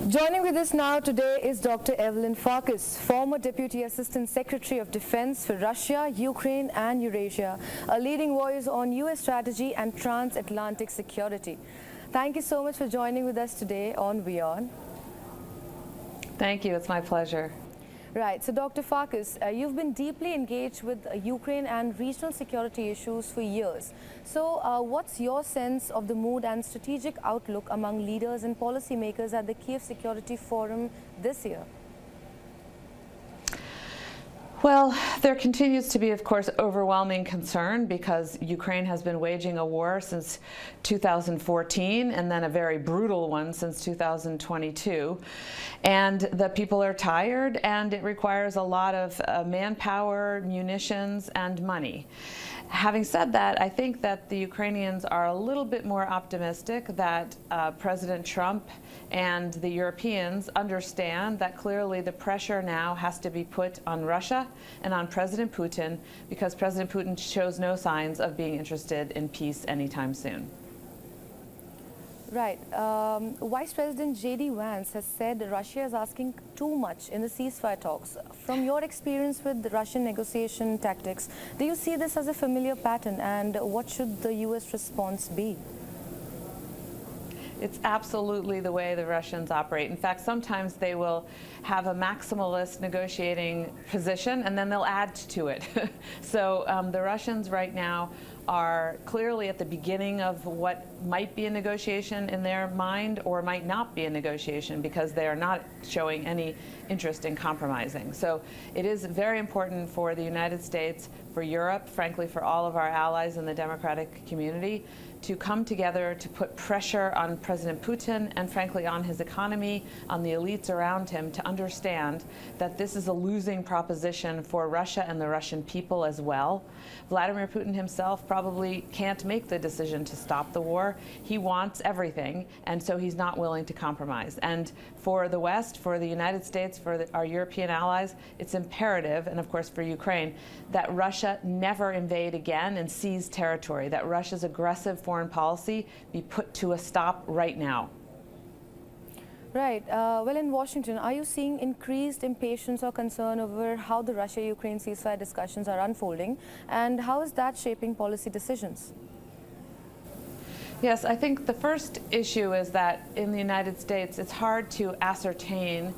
Joining with us now today is Dr. Evelyn Farkas, former Deputy Assistant Secretary of Defense for Russia, Ukraine and Eurasia, a leading voice on U.S. strategy and transatlantic security. Thank you so much for joining with us today on WION. Thank you. It's my pleasure. Right. So, Dr. Farkas, you've been deeply engaged with Ukraine and regional security issues for years. So, what's your sense of the mood and strategic outlook among leaders and policymakers at the Kiev Security Forum this year? Well, there continues to be, of course, overwhelming concern because Ukraine has been waging a war since 2014 and then a very brutal one since 2022. And the people are tired, and it requires a lot of manpower, munitions, and money. Having said that, I think that the Ukrainians are a little bit more optimistic that President Trump and the Europeans understand that clearly the pressure now has to be put on Russia and on President Putin, because President Putin shows no signs of being interested in peace anytime soon. Right. Vice President J.D. Vance has said Russia is asking too much in the ceasefire talks. From your experience with the Russian negotiation tactics, do you see this as a familiar pattern, and what should the U.S. response be? It's absolutely the way the Russians operate. In fact, sometimes they will have a maximalist negotiating position and then they'll add to it. So the Russians right now are clearly at the beginning of what might be a negotiation in their mind or might not be a negotiation, because they are not showing any interest in compromising. So it is very important for the United States, for Europe, frankly, for all of our allies in the democratic community, to come together to put pressure on President Putin and, frankly, on his economy, on the elites around him, to understand that this is a losing proposition for Russia and the Russian people as well. Vladimir Putin himself probably can't make the decision to stop the war. He wants everything, and so he's not willing to compromise. And for the West, for the United States, for our European allies, it's imperative, and of course for Ukraine, that Russia never invade again and seize territory, that Russia's aggressive foreign policy be put to a stop right now. Right. Well, in Washington, are you seeing increased impatience or concern over how the Russia-Ukraine ceasefire discussions are unfolding, and how is that shaping policy decisions? Yes, I think the first issue is that in the United States, it's hard to ascertain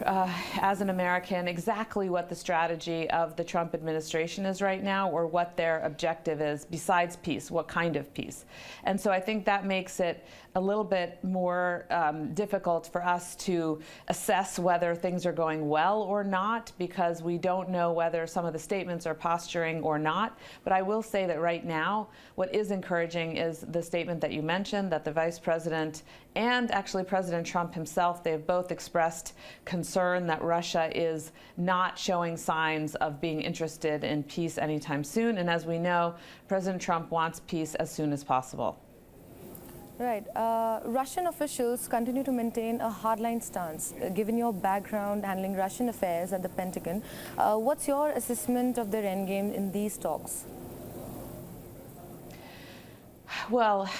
as an American exactly what the strategy of the Trump administration is right now, or what their objective is besides peace, what kind of peace. And so I think that makes it a little bit more difficult for us to assess whether things are going well or not, because we don't know whether some of the statements are posturing or not. But I will say that right now, what is encouraging is the statement that you mentioned, that the Vice President and actually President Trump himself, they have both expressed concern that Russia is not showing signs of being interested in peace anytime soon. And as we know, President Trump wants peace as soon as possible. Right. Russian officials continue to maintain a hardline stance. Given your background handling Russian affairs at the Pentagon, what's your assessment of their endgame in these talks? Well,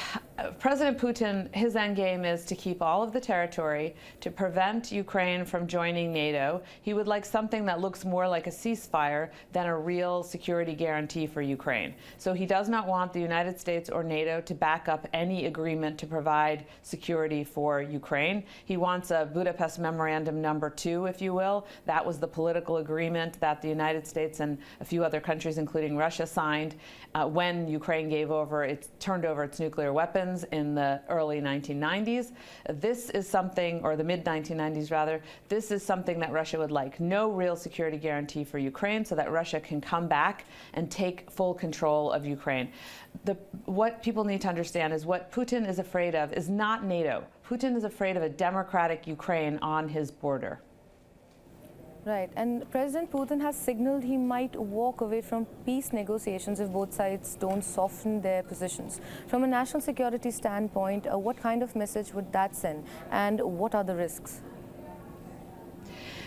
President Putin, his endgame is to keep all of the territory, to prevent Ukraine from joining NATO. He would like something that looks more like a ceasefire than a real security guarantee for Ukraine. So he does not want the United States or NATO to back up any agreement to provide security for Ukraine. He wants a Budapest Memorandum number 2, if you will. That was the political agreement that the United States and a few other countries, including Russia, signed when Ukraine turned over its nuclear weapons in the early 1990s. This is something, or the mid-1990s rather, this is something that Russia would like. No real security guarantee for Ukraine, so that Russia can come back and take full control of Ukraine. What people need to understand is what Putin is afraid of is not NATO. Putin is afraid of a democratic Ukraine on his border. Right. And President Putin has signaled he might walk away from peace negotiations if both sides don't soften their positions. From a national security standpoint, what kind of message would that send, and what are the risks?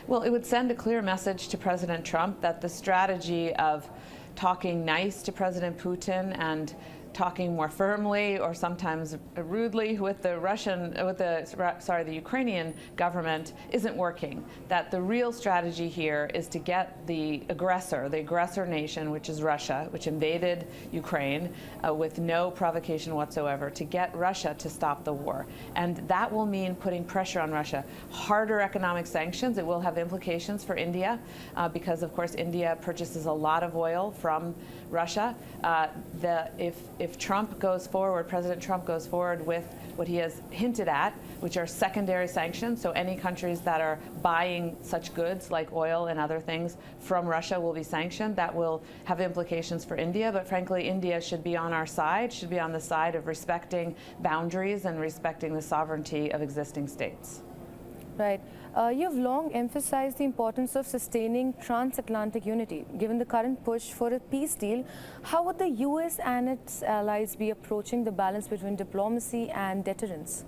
Well, it would send a clear message to President Trump that the strategy of talking nice to President Putin and talking more firmly or sometimes rudely with the Ukrainian government isn't working. That the real strategy here is to get the aggressor nation, which is Russia, which invaded Ukraine with no provocation whatsoever, to get Russia to stop the war. And that will mean putting pressure on Russia. Harder economic sanctions. It will have implications for India because, of course, India purchases a lot of oil from Russia. If Trump goes forward, President Trump goes forward with what he has hinted at, which are secondary sanctions, so any countries that are buying such goods like oil and other things from Russia will be sanctioned. That will have implications for India, but frankly, India should be on our side, should be on the side of respecting boundaries and respecting the sovereignty of existing states. Right. You've long emphasized the importance of sustaining transatlantic unity. Given the current push for a peace deal, how would the US and its allies be approaching the balance between diplomacy and deterrence?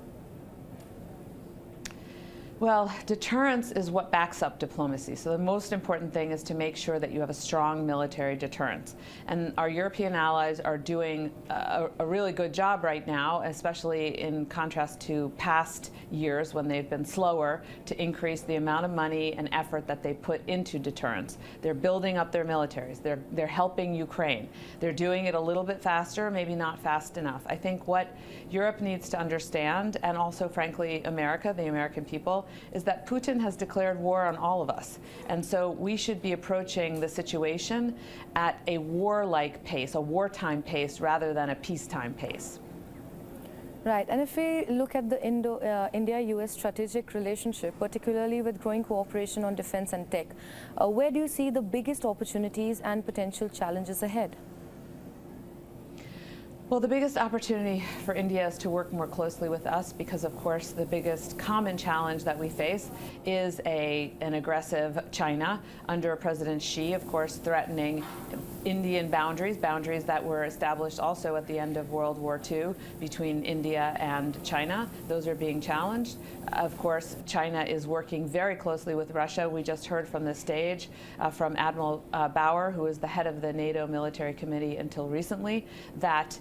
Well, deterrence is what backs up diplomacy. So the most important thing is to make sure that you have a strong military deterrence. And our European allies are doing a really good job right now, especially in contrast to past years when they've been slower to increase the amount of money and effort that they put into deterrence. They're building up their militaries. They're helping Ukraine. They're doing it a little bit faster, maybe not fast enough. I think what Europe needs to understand, and also, frankly, America, the American people, is that Putin has declared war on all of us. And so we should be approaching the situation at a war-like pace, a wartime pace, rather than a peacetime pace. Right, and if we look at the India-US strategic relationship, particularly with growing cooperation on defense and tech, where do you see the biggest opportunities and potential challenges ahead? Well, the biggest opportunity for India is to work more closely with us because, of course, the biggest common challenge that we face is an aggressive China under President Xi, of course, threatening Indian boundaries that were established also at the end of World War II between India and China. Those are being challenged. Of course, China is working very closely with Russia. We just heard from the stage from Admiral Bauer, who is the head of the NATO Military Committee until recently, that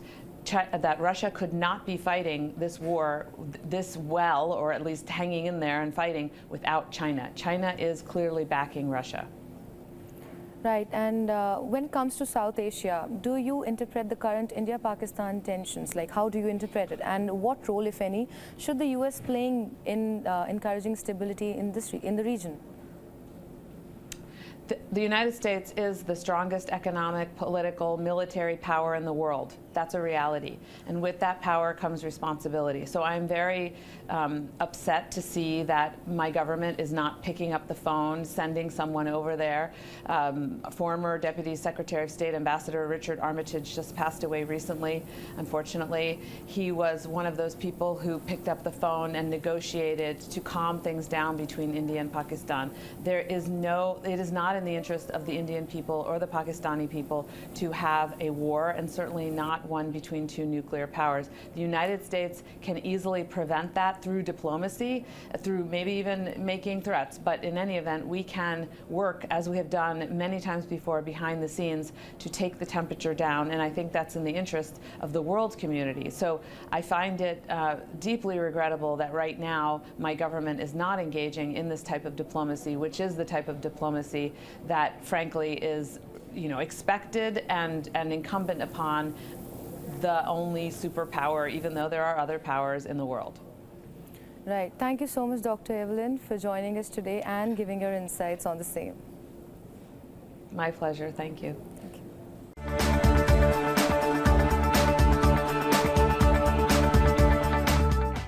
Russia could not be fighting this war this well, or at least hanging in there and fighting, without China. China is clearly backing Russia. Right, and when it comes to South Asia, do you interpret the current India-Pakistan tensions? Like, how do you interpret it? And what role, if any, should the US playing in encouraging stability in the region? The United States is the strongest economic, political, military power in the world. That's a reality. And with that power comes responsibility. So I'm very upset to see that my government is not picking up the phone, sending someone over there. Former Deputy Secretary of State Ambassador Richard Armitage just passed away recently, unfortunately. He was one of those people who picked up the phone and negotiated to calm things down between India and Pakistan. It is not in the interest of the Indian people or the Pakistani people to have a war, and certainly not one between two nuclear powers. The United States can easily prevent that through diplomacy, through maybe even making threats. But in any event, we can work, as we have done many times before, behind the scenes to take the temperature down. And I think that's in the interest of the world community. So I find it deeply regrettable that right now my government is not engaging in this type of diplomacy, which is the type of diplomacy that, frankly, is expected and incumbent upon the only superpower, even though there are other powers in the world. Right. Thank you so much, Dr. Evelyn, for joining us today and giving your insights on the same. My pleasure. Thank you.